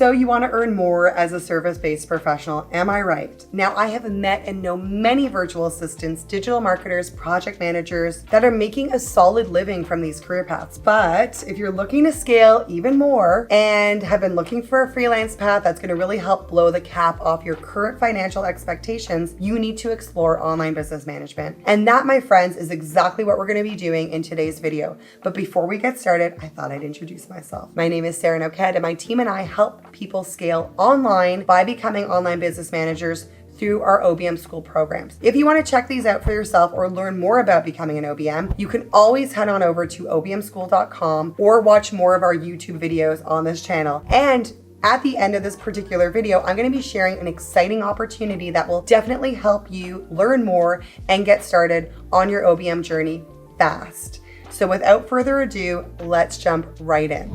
So you want to earn more as a service-based professional, am I right? Now, I have met and know many virtual assistants, digital marketers, project managers that are making a solid living from these career paths. But if you're looking to scale even more and have been looking for a freelance path that's going to really help blow the cap off your current financial expectations, you need to explore online business management. And that, my friends, is exactly what we're going to be doing in today's video. But before we get started, I thought I'd introduce myself. My name is Sarah Noked, and my team and I help people scale online by becoming online business managers through our OBM school programs. If you want to check these out for yourself or learn more about becoming an OBM, you can always head on over to obmschool.com or watch more of our YouTube videos on this channel. And at the end of this particular video, I'm going to be sharing an exciting opportunity that will definitely help you learn more and get started on your OBM journey fast. So without further ado, let's jump right in.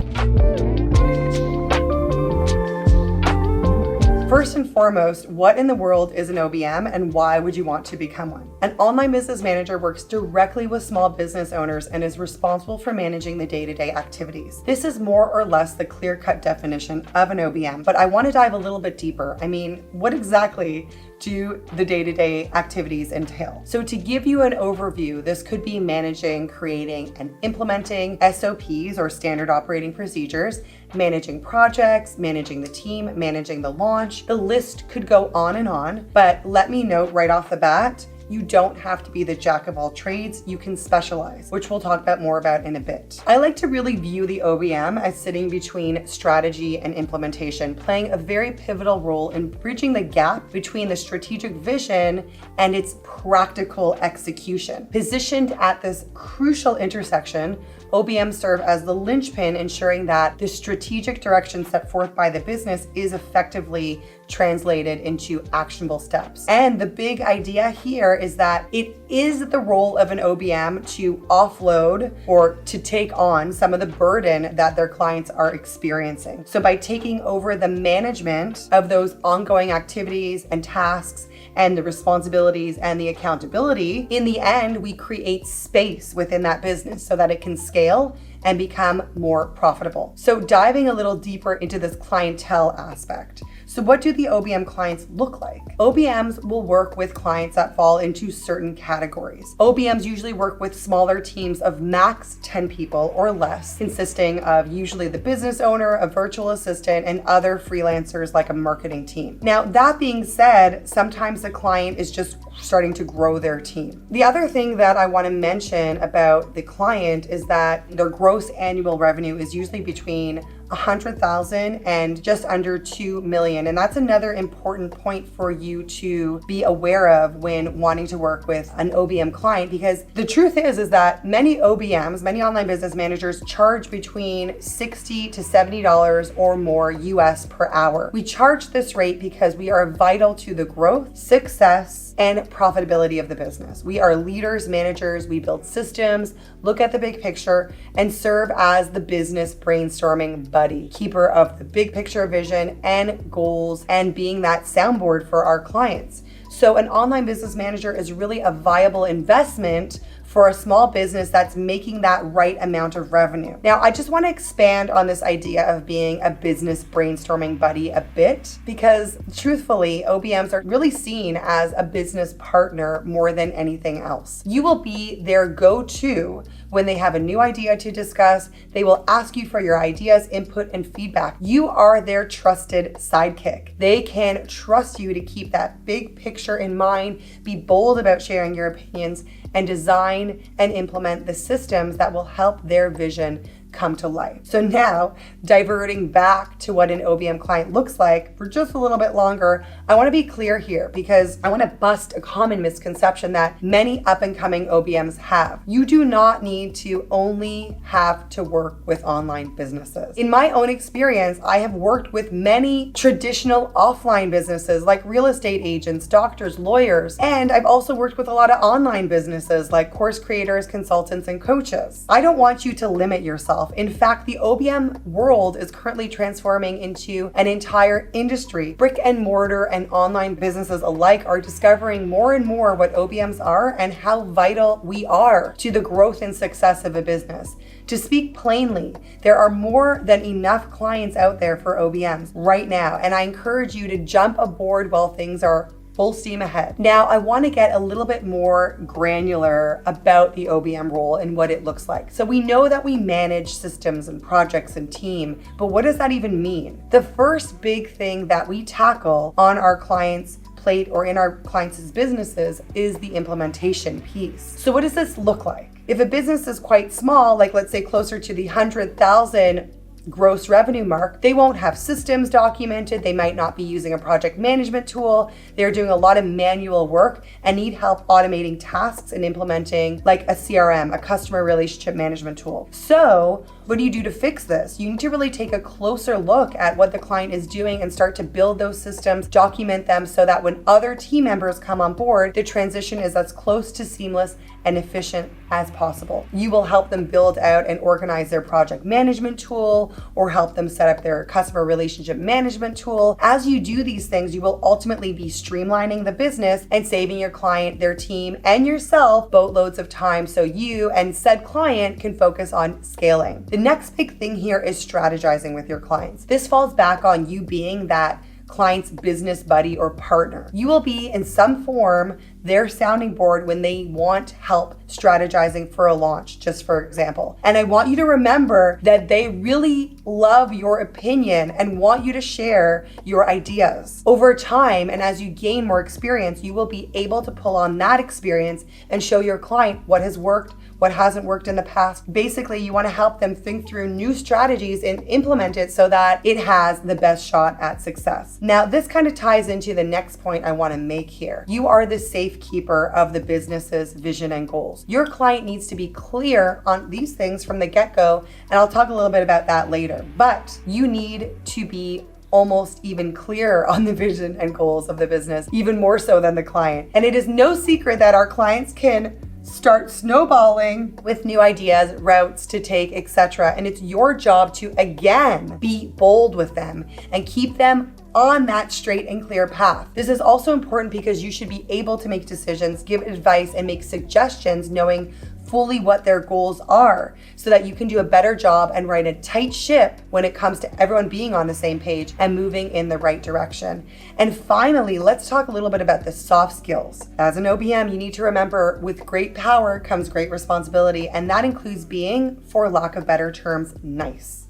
First and foremost, what in the world is an OBM and why would you want to become one? An online business manager works directly with small business owners and is responsible for managing the day-to-day activities. This is more or less the clear-cut definition of an OBM, but I want to dive a little bit deeper. I mean, what exactly do the day-to-day activities entail? So to give you an overview, this could be managing, creating, and implementing SOPs or standard operating procedures, managing projects, managing the team, managing the launch. The list could go on, but let me note right off the bat, you don't have to be the jack of all trades. You can specialize, which we'll talk about more about in a bit. I like to really view the OBM as sitting between strategy and implementation, playing a very pivotal role in bridging the gap between the strategic vision and its practical execution. Positioned at this crucial intersection, OBMs serve as the linchpin, ensuring that the strategic direction set forth by the business is effectively translated into actionable steps. And the big idea here is that it is the role of an OBM to offload or to take on some of the burden that their clients are experiencing. So by taking over the management of those ongoing activities and tasks and the responsibilities and the accountability, in the end, we create space within that business so that it can scale and become more profitable. So diving a little deeper into this clientele aspect. So what do the OBM clients look like? OBMs will work with clients that fall into certain categories. OBMs usually work with smaller teams of max 10 people or less, consisting of usually the business owner, a virtual assistant, and other freelancers like a marketing team. Now, that being said, sometimes the client is just starting to grow their team. The other thing that I want to mention about the client is that their gross annual revenue is usually between 100,000 and just under 2 million. And that's another important point for you to be aware of when wanting to work with an OBM client, because the truth is that many OBMs, many online business managers charge between $60 to $70 or more US per hour. We charge this rate because we are vital to the growth, success, and profitability of the business. We are leaders, managers, we build systems, look at the big picture, and serve as the business brainstorming buddy, keeper of the big picture vision and goals, and being that soundboard for our clients. So an online business manager is really a viable investment for a small business that's making that right amount of revenue. Now, I just want to expand on this idea of being a business brainstorming buddy a bit, because truthfully, OBMs are really seen as a business partner more than anything else. You will be their go-to when they have a new idea to discuss. They will ask you for your ideas, input, and feedback. You are their trusted sidekick. They can trust you to keep that big picture in mind, be bold about sharing your opinions, and design and implement the systems that will help their vision come to life. So now, diverting back to what an OBM client looks like for just a little bit longer, I want to be clear here because I want to bust a common misconception that many up-and-coming OBMs have. You do not need to only have to work with online businesses. In my own experience, I have worked with many traditional offline businesses like real estate agents, doctors, lawyers, and I've also worked with a lot of online businesses like course creators, consultants, and coaches. I don't want you to limit yourself yourself. In fact, the OBM world is currently transforming into an entire industry. Brick and mortar and online businesses alike are discovering more and more what OBMs are and how vital we are to the growth and success of a business. To speak plainly, there are more than enough clients out there for OBMs right now, and I encourage you to jump aboard while things are full steam ahead. Now, I want to get a little bit more granular about the OBM role and what it looks like. So we know that we manage systems and projects and team, but what does that even mean? The first big thing that we tackle on our clients' plate or in our clients' businesses is the implementation piece. So what does this look like? If a business is quite small, like let's say closer to the 100,000 gross revenue mark, they won't have systems documented. They might not be using a project management tool. They're doing a lot of manual work and need help automating tasks and implementing like a CRM, a customer relationship management tool. So what do you do to fix this? You need to really take a closer look at what the client is doing and start to build those systems, document them so that when other team members come on board, the transition is as close to seamless and efficient as possible. You will help them build out and organize their project management tool or help them set up their customer relationship management tool. As you do these things, you will ultimately be streamlining the business and saving your client, their team, and yourself boatloads of time so you and said client can focus on scaling. The next big thing here is strategizing with your clients. This falls back on you being that client's business buddy or partner. You will be in some form their sounding board when they want help strategizing for a launch, just for example. And I want you to remember that they really love your opinion and want you to share your ideas. Over time, and as you gain more experience, you will be able to pull on that experience and show your client what has worked, what hasn't worked in the past. Basically, you want to help them think through new strategies and implement it so that it has the best shot at success. Now, this kind of ties into the next point I want to make here. You are the safekeeper of the business's vision and goals. Your client needs to be clear on these things from the get-go, and I'll talk a little bit about that later. But you need to be almost even clearer on the vision and goals of the business, even more so than the client. And it is no secret that our clients can start snowballing with new ideas, routes to take, etc. And it's your job to, again, be bold with them and keep them on that straight and clear path. This is also important because you should be able to make decisions, give advice, and make suggestions knowing fully what their goals are so that you can do a better job and ride a tight ship when it comes to everyone being on the same page and moving in the right direction. And finally, let's talk a little bit about the soft skills. As an OBM, you need to remember with great power comes great responsibility, and that includes being, for lack of better terms, nice.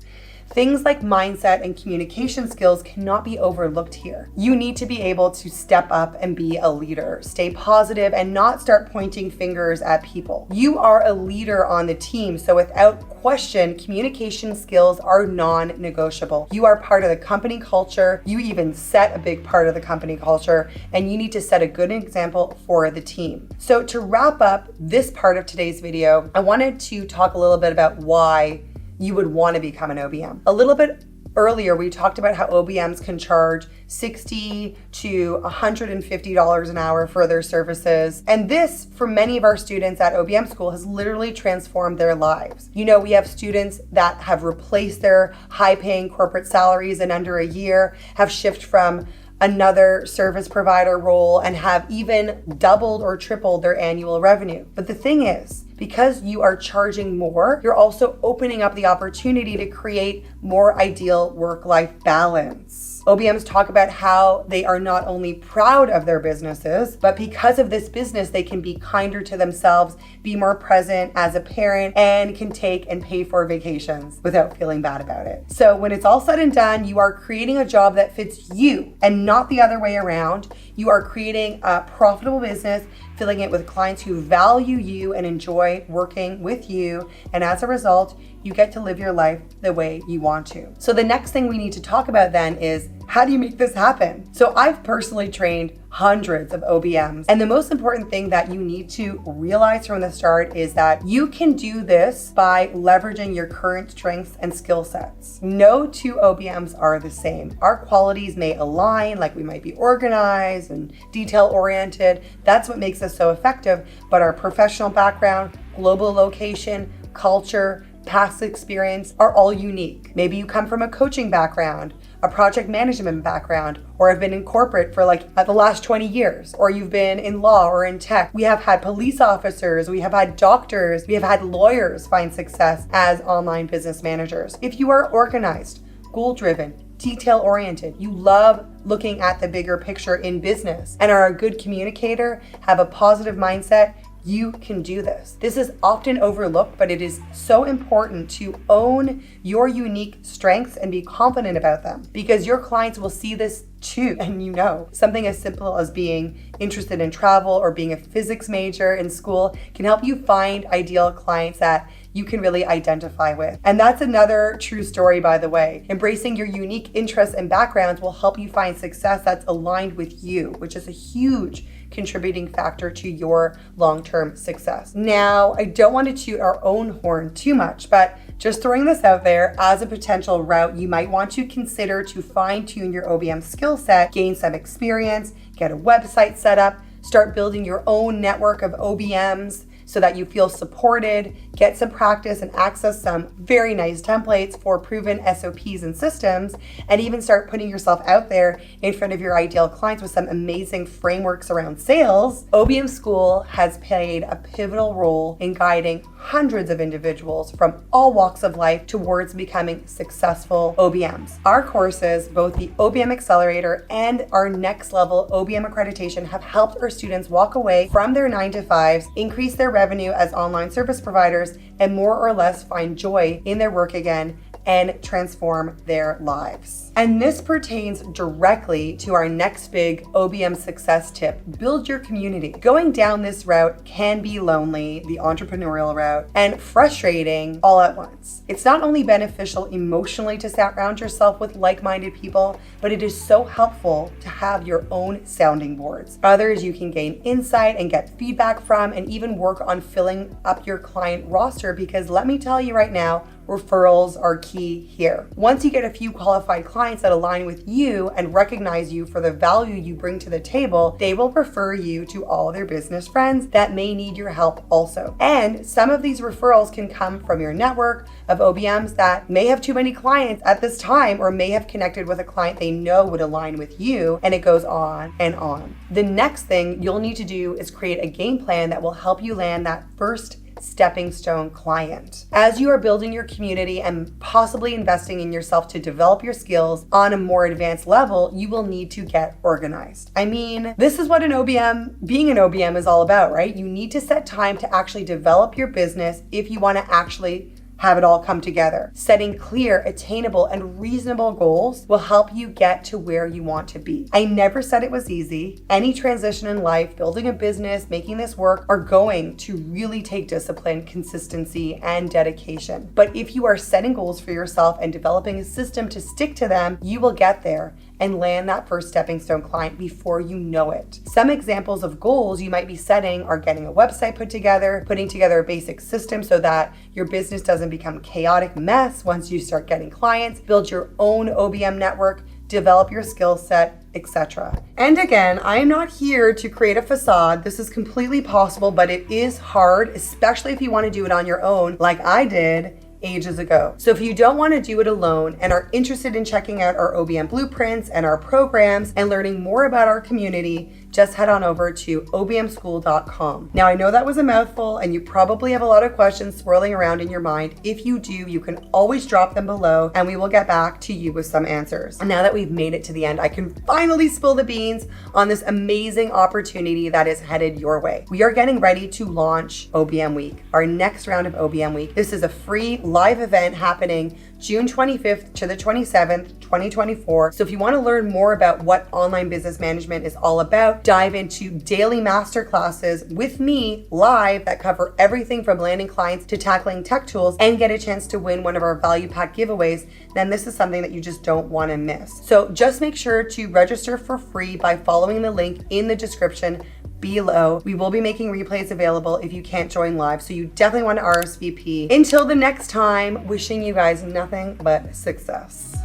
Things like mindset and communication skills cannot be overlooked here. You need to be able to step up and be a leader, stay positive, and not start pointing fingers at people. You are a leader on the team, so without question, communication skills are non-negotiable. You are part of the company culture. You even set a big part of the company culture, and you need to set a good example for the team. So to wrap up this part of today's video, I wanted to talk a little bit about why you would want to become an OBM. A little bit earlier, we talked about how OBMs can charge $60 to $150 an hour for their services. And this, for many of our students at OBM school, has literally transformed their lives. You know, we have students that have replaced their high-paying corporate salaries in under a year, have shifted from another service provider role, and have even doubled or tripled their annual revenue. But the thing is, because you are charging more, you're also opening up the opportunity to create more ideal work-life balance. OBMs talk about how they are not only proud of their businesses, but because of this business, they can be kinder to themselves, be more present as a parent, and can take and pay for vacations without feeling bad about it. So when it's all said and done, you are creating a job that fits you and not the other way around. You are creating a profitable business, filling it with clients who value you and enjoy working with you. And as a result, you get to live your life the way you want to. So the next thing we need to talk about then is, how do you make this happen? So I've personally trained hundreds of OBMs. And the most important thing that you need to realize from the start is that you can do this by leveraging your current strengths and skill sets. No two OBMs are the same. Our qualities may align, like we might be organized and detail oriented. That's what makes us so effective. But our professional background, global location, culture, past experience are all unique. Maybe you come from a coaching background, a project management background, or have been in corporate for the last 20 years, or you've been in law or in tech. We have had police officers, we have had doctors, we have had lawyers find success as online business managers. If you are organized, goal-driven, detail-oriented, you love looking at the bigger picture in business, and are a good communicator, have a positive mindset, you can do this. This is often overlooked, but it is so important to own your unique strengths and be confident about them, because your clients will see this too. And something as simple as being interested in travel or being a physics major in school can help you find ideal clients that you can really identify with. And that's another true story, by the way. Embracing your unique interests and backgrounds will help you find success that's aligned with you, which is a huge contributing factor to your long-term success. Now, I don't want to toot our own horn too much, but just throwing this out there as a potential route you might want to consider to fine-tune your OBM skill set, gain some experience, get a website set up, start building your own network of OBMs so that you feel supported, get some practice and access some very nice templates for proven SOPs and systems, and even start putting yourself out there in front of your ideal clients with some amazing frameworks around sales. OBM School has played a pivotal role in guiding hundreds of individuals from all walks of life towards becoming successful OBMs. Our courses, both the OBM Accelerator and our next level OBM accreditation, have helped our students walk away from their 9-to-5s, increase their revenue as online service providers, and more or less find joy in their work again and transform their lives. And this pertains directly to our next big OBM success tip: build your community. Going down this route can be lonely, the entrepreneurial route, and frustrating all at once. It's not only beneficial emotionally to surround yourself with like-minded people, but it is so helpful to have your own sounding boards. Others you can gain insight and get feedback from, and even work on filling up your client roster, because let me tell you right now, referrals are key here. Once you get a few qualified clients that align with you and recognize you for the value you bring to the table, they will refer you to all their business friends that may need your help also. And some of these referrals can come from your network of OBMs that may have too many clients at this time, or may have connected with a client they know would align with you, and it goes on and on. The next thing you'll need to do is create a game plan that will help you land that first stepping stone client. As you are building your community and possibly investing in yourself to develop your skills on a more advanced level, you will need to get organized. I mean, this is what being an OBM is all about, right? You need to set time to actually develop your business if you want to actually have it all come together. Setting clear, attainable, and reasonable goals will help you get to where you want to be. I never said it was easy. Any transition in life, building a business, making this work, are going to really take discipline, consistency, and dedication. But if you are setting goals for yourself and developing a system to stick to them, you will get there and land that first stepping stone client before you know it. Some examples of goals you might be setting are getting a website put together, putting together a basic system so that your business doesn't become a chaotic mess once you start getting clients, build your own OBM network, develop your skill set, etc. And again, I am not here to create a facade. This is completely possible, but it is hard, especially if you want to do it on your own, like I did ages ago. So if you don't want to do it alone and are interested in checking out our OBM blueprints and our programs and learning more about our community, just head on over to obmschool.com. Now, I know that was a mouthful and you probably have a lot of questions swirling around in your mind. If you do, you can always drop them below and we will get back to you with some answers. And now that we've made it to the end, I can finally spill the beans on this amazing opportunity that is headed your way. We are getting ready to launch OBM Week, our next round of OBM Week. This is a free live event happening June 25th to the 27th, 2024. So if you want to learn more about what online business management is all about, dive into daily masterclasses with me live that cover everything from landing clients to tackling tech tools, and get a chance to win one of our value pack giveaways, then this is something that you just don't want to miss. So just make sure to register for free by following the link in the description below. We will be making replays available if you can't join live, so you definitely want to RSVP. Until the next time, wishing you guys nothing but success.